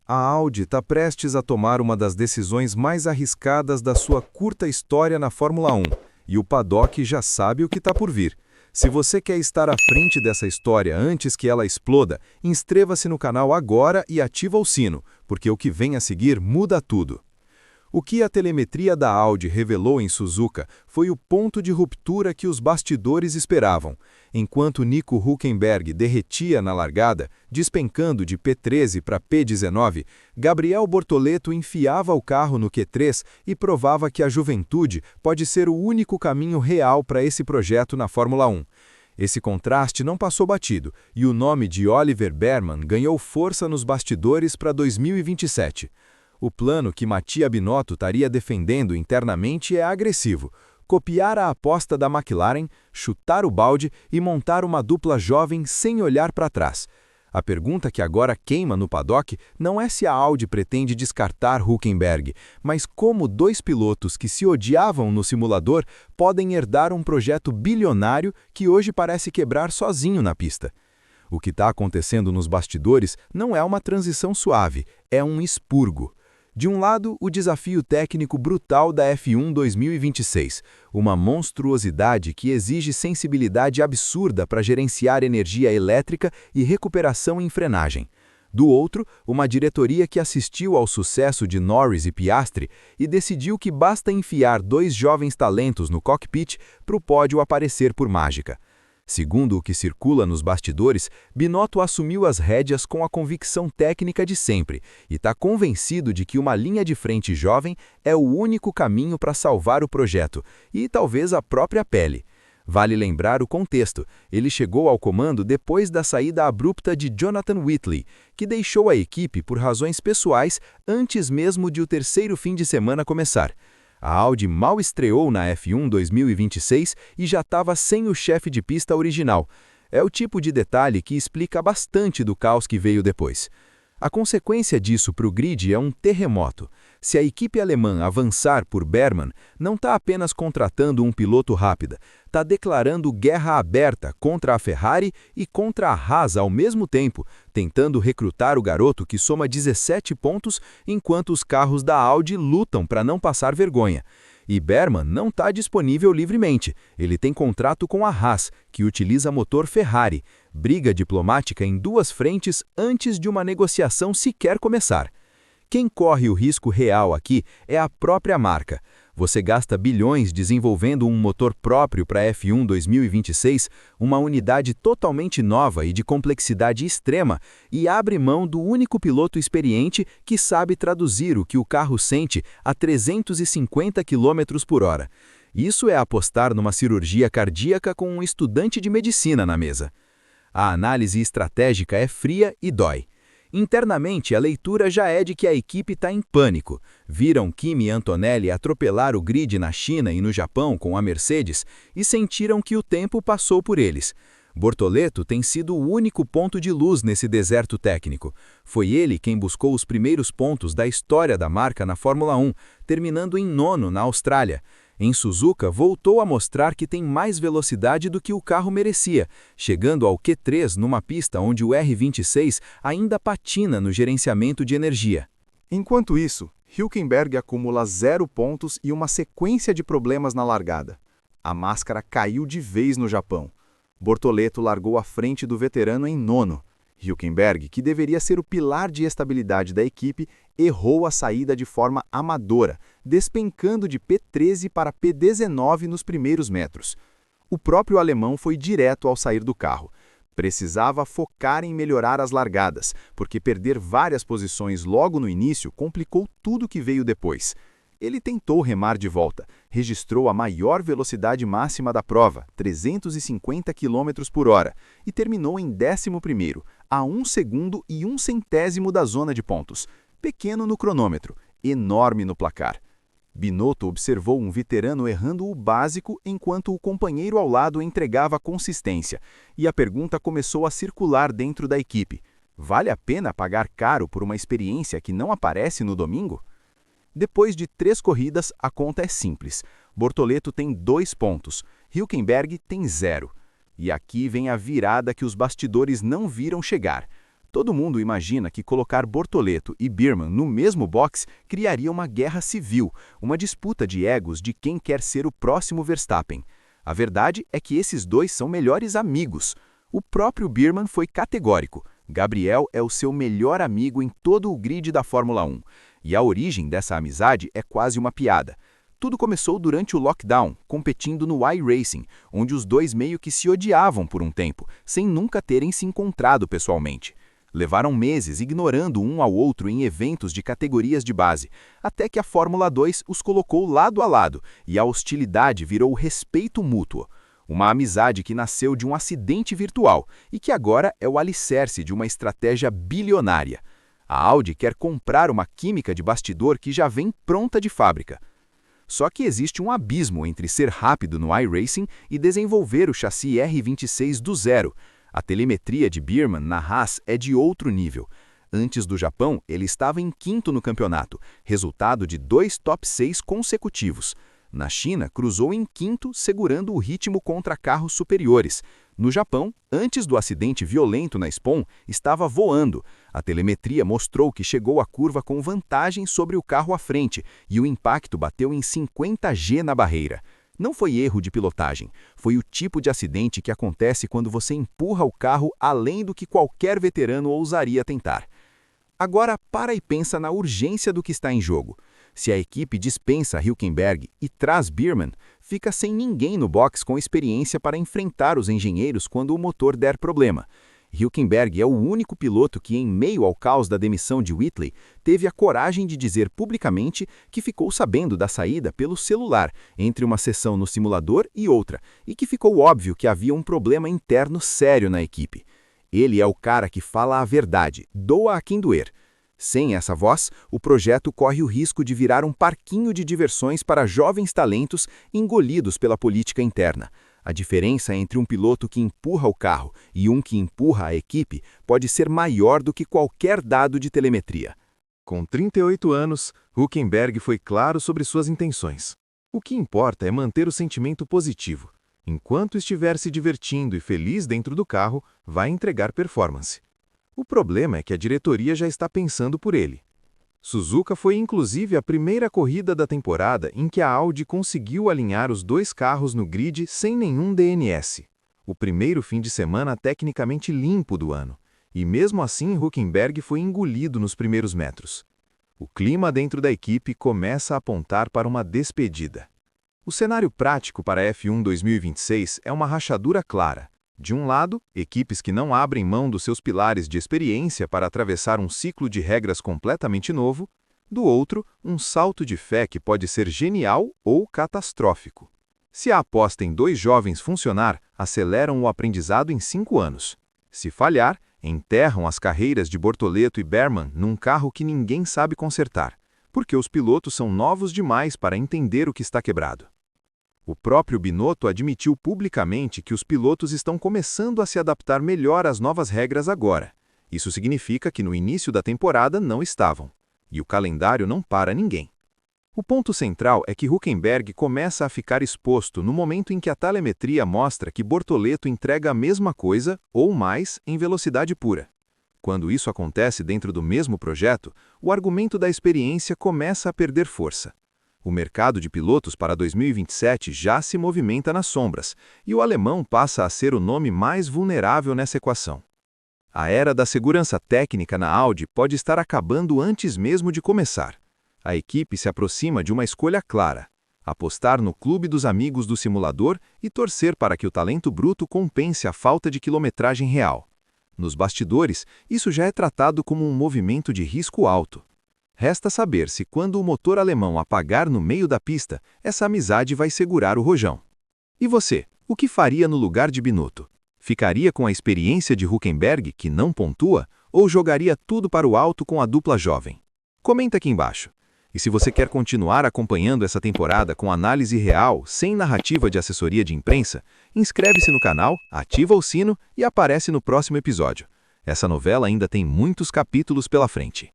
A Audi está prestes a tomar uma das decisões mais arriscadas da sua curta história na Fórmula 1, e o paddock já sabe o que está por vir. Se você quer estar à frente dessa história antes que ela exploda, inscreva-se no canal agora e ativa o sino, porque o que vem a seguir muda tudo. O que a telemetria da Audi revelou em Suzuka foi o ponto de ruptura que os bastidores esperavam. Enquanto Nico Hülkenberg derretia na largada, despencando de P13 para P19, Gabriel Bortoleto enfiava o carro no Q3 e provava que a juventude pode ser o único caminho real para esse projeto na Fórmula 1. Esse contraste não passou batido, e o nome de Oliver Behrmann ganhou força nos bastidores para 2027. O plano que Mattia Binotto estaria defendendo internamente é agressivo: copiar a aposta da McLaren, chutar o balde e montar uma dupla jovem sem olhar para trás. A pergunta que agora queima no paddock não é se a Audi pretende descartar Hülkenberg, mas como dois pilotos que se odiavam no simulador podem herdar um projeto bilionário que hoje parece quebrar sozinho na pista. O que está acontecendo nos bastidores não é uma transição suave, é um expurgo. De um lado, o desafio técnico brutal da F1 2026, uma monstruosidade que exige sensibilidade absurda para gerenciar energia elétrica e recuperação em frenagem. Do outro, uma diretoria que assistiu ao sucesso de Norris e Piastri e decidiu que basta enfiar dois jovens talentos no cockpit para o pódio aparecer por mágica. Segundo o que circula nos bastidores, Binotto assumiu as rédeas com a convicção técnica de sempre e está convencido de que uma linha de frente jovem é o único caminho para salvar o projeto e talvez a própria pele. Vale lembrar o contexto: ele chegou ao comando depois da saída abrupta de Jonathan Whitley, que deixou a equipe por razões pessoais antes mesmo de o terceiro fim de semana começar. A Audi mal estreou na F1 2026 e já estava sem o chefe de pista original. É o tipo de detalhe que explica bastante do caos que veio depois. A consequência disso para o grid é um terremoto. Se a equipe alemã avançar por Behrmann, não está apenas contratando um piloto rápido, está declarando guerra aberta contra a Ferrari e contra a Haas ao mesmo tempo, tentando recrutar o garoto que soma 17 pontos enquanto os carros da Audi lutam para não passar vergonha. E Behrmann não está disponível livremente. Ele tem contrato com a Haas, que utiliza motor Ferrari. Briga diplomática em duas frentes antes de uma negociação sequer começar. Quem corre o risco real aqui é a própria marca. Você gasta bilhões desenvolvendo um motor próprio para a F1 2026, uma unidade totalmente nova e de complexidade extrema, e abre mão do único piloto experiente que sabe traduzir o que o carro sente a 350 km por hora. Isso é apostar numa cirurgia cardíaca com um estudante de medicina na mesa. A análise estratégica é fria e dói. Internamente, a leitura já é de que a equipe está em pânico. Viram Kimi Antonelli atropelar o grid na China e no Japão com a Mercedes e sentiram que o tempo passou por eles. Bortoleto tem sido o único ponto de luz nesse deserto técnico. Foi ele quem buscou os primeiros pontos da história da marca na Fórmula 1, terminando em 9º na Austrália. Em Suzuka, voltou a mostrar que tem mais velocidade do que o carro merecia, chegando ao Q3 numa pista onde o R26 ainda patina no gerenciamento de energia. Enquanto isso, Hülkenberg acumula 0 pontos e uma sequência de problemas na largada. A máscara caiu de vez no Japão. Bortoleto largou à frente do veterano em 9º. Hülkenberg, que deveria ser o pilar de estabilidade da equipe, errou a saída de forma amadora, despencando de P13 para P19 nos primeiros metros. O próprio alemão foi direto ao sair do carro. Precisava focar em melhorar as largadas, porque perder várias posições logo no início complicou tudo que veio depois. Ele tentou remar de volta, registrou a maior velocidade máxima da prova, 350 km por hora, e terminou em 11º, a 1 segundo e 1 centésimo da zona de pontos. Pequeno no cronômetro, enorme no placar. Binotto observou um veterano errando o básico enquanto o companheiro ao lado entregava consistência, e a pergunta começou a circular dentro da equipe: vale a pena pagar caro por uma experiência que não aparece no domingo? Depois de 3 corridas, a conta é simples. Bortoleto tem 2 pontos, Hülkenberg tem 0. E aqui vem a virada que os bastidores não viram chegar. Todo mundo imagina que colocar Bortoleto e Biermann no mesmo box criaria uma guerra civil, uma disputa de egos de quem quer ser o próximo Verstappen. A verdade é que esses dois são melhores amigos. O próprio Biermann foi categórico. Gabriel é o seu melhor amigo em todo o grid da Fórmula 1. E a origem dessa amizade é quase uma piada. Tudo começou durante o lockdown, competindo no iRacing, onde os dois meio que se odiavam por um tempo, sem nunca terem se encontrado pessoalmente. Levaram meses ignorando um ao outro em eventos de categorias de base, até que a Fórmula 2 os colocou lado a lado e a hostilidade virou respeito mútuo. Uma amizade que nasceu de um acidente virtual e que agora é o alicerce de uma estratégia bilionária. A Audi quer comprar uma química de bastidor que já vem pronta de fábrica. Só que existe um abismo entre ser rápido no iRacing e desenvolver o chassi R26 do zero. A telemetria de Biermann na Haas é de outro nível. Antes do Japão, ele estava em quinto no campeonato, resultado de 2 top 6 consecutivos. Na China, cruzou em quinto, segurando o ritmo contra carros superiores. No Japão, antes do acidente violento na Spawn, estava voando. A telemetria mostrou que chegou à curva com vantagem sobre o carro à frente e o impacto bateu em 50 G na barreira. Não foi erro de pilotagem, foi o tipo de acidente que acontece quando você empurra o carro além do que qualquer veterano ousaria tentar. Agora, para e pensa na urgência do que está em jogo. Se a equipe dispensa Hülkenberg e traz Biermann, fica sem ninguém no box com experiência para enfrentar os engenheiros quando o motor der problema. Hülkenberg é o único piloto que, em meio ao caos da demissão de Whitley, teve a coragem de dizer publicamente que ficou sabendo da saída pelo celular, entre uma sessão no simulador e outra, e que ficou óbvio que havia um problema interno sério na equipe. Ele é o cara que fala a verdade, doa a quem doer. Sem essa voz, o projeto corre o risco de virar um parquinho de diversões para jovens talentos engolidos pela política interna. A diferença entre um piloto que empurra o carro e um que empurra a equipe pode ser maior do que qualquer dado de telemetria. Com 38 anos, Hülkenberg foi claro sobre suas intenções. O que importa é manter o sentimento positivo. Enquanto estiver se divertindo e feliz dentro do carro, vai entregar performance. O problema é que a diretoria já está pensando por ele. Suzuka foi inclusive a primeira corrida da temporada em que a Audi conseguiu alinhar os dois carros no grid sem nenhum DNS. O primeiro fim de semana tecnicamente limpo do ano. E mesmo assim Hülkenberg foi engolido nos primeiros metros. O clima dentro da equipe começa a apontar para uma despedida. O cenário prático para a F1 2026 é uma rachadura clara. De um lado, equipes que não abrem mão dos seus pilares de experiência para atravessar um ciclo de regras completamente novo. Do outro, um salto de fé que pode ser genial ou catastrófico. Se a aposta em dois jovens funcionar, aceleram o aprendizado em 5 anos. Se falhar, enterram as carreiras de Bortoleto e Biermann num carro que ninguém sabe consertar, porque os pilotos são novos demais para entender o que está quebrado. O próprio Binotto admitiu publicamente que os pilotos estão começando a se adaptar melhor às novas regras agora. Isso significa que no início da temporada não estavam. E o calendário não para ninguém. O ponto central é que Hülkenberg começa a ficar exposto no momento em que a telemetria mostra que Bortoleto entrega a mesma coisa, ou mais, em velocidade pura. Quando isso acontece dentro do mesmo projeto, o argumento da experiência começa a perder força. O mercado de pilotos para 2027 já se movimenta nas sombras, e o alemão passa a ser o nome mais vulnerável nessa equação. A era da segurança técnica na Audi pode estar acabando antes mesmo de começar. A equipe se aproxima de uma escolha clara: apostar no clube dos amigos do simulador e torcer para que o talento bruto compense a falta de quilometragem real. Nos bastidores, isso já é tratado como um movimento de risco alto. Resta saber se quando o motor alemão apagar no meio da pista, essa amizade vai segurar o rojão. E você, o que faria no lugar de Binotto? Ficaria com a experiência de Hülkenberg, que não pontua, ou jogaria tudo para o alto com a dupla jovem? Comenta aqui embaixo. E se você quer continuar acompanhando essa temporada com análise real, sem narrativa de assessoria de imprensa, inscreve-se no canal, ativa o sino e aparece no próximo episódio. Essa novela ainda tem muitos capítulos pela frente.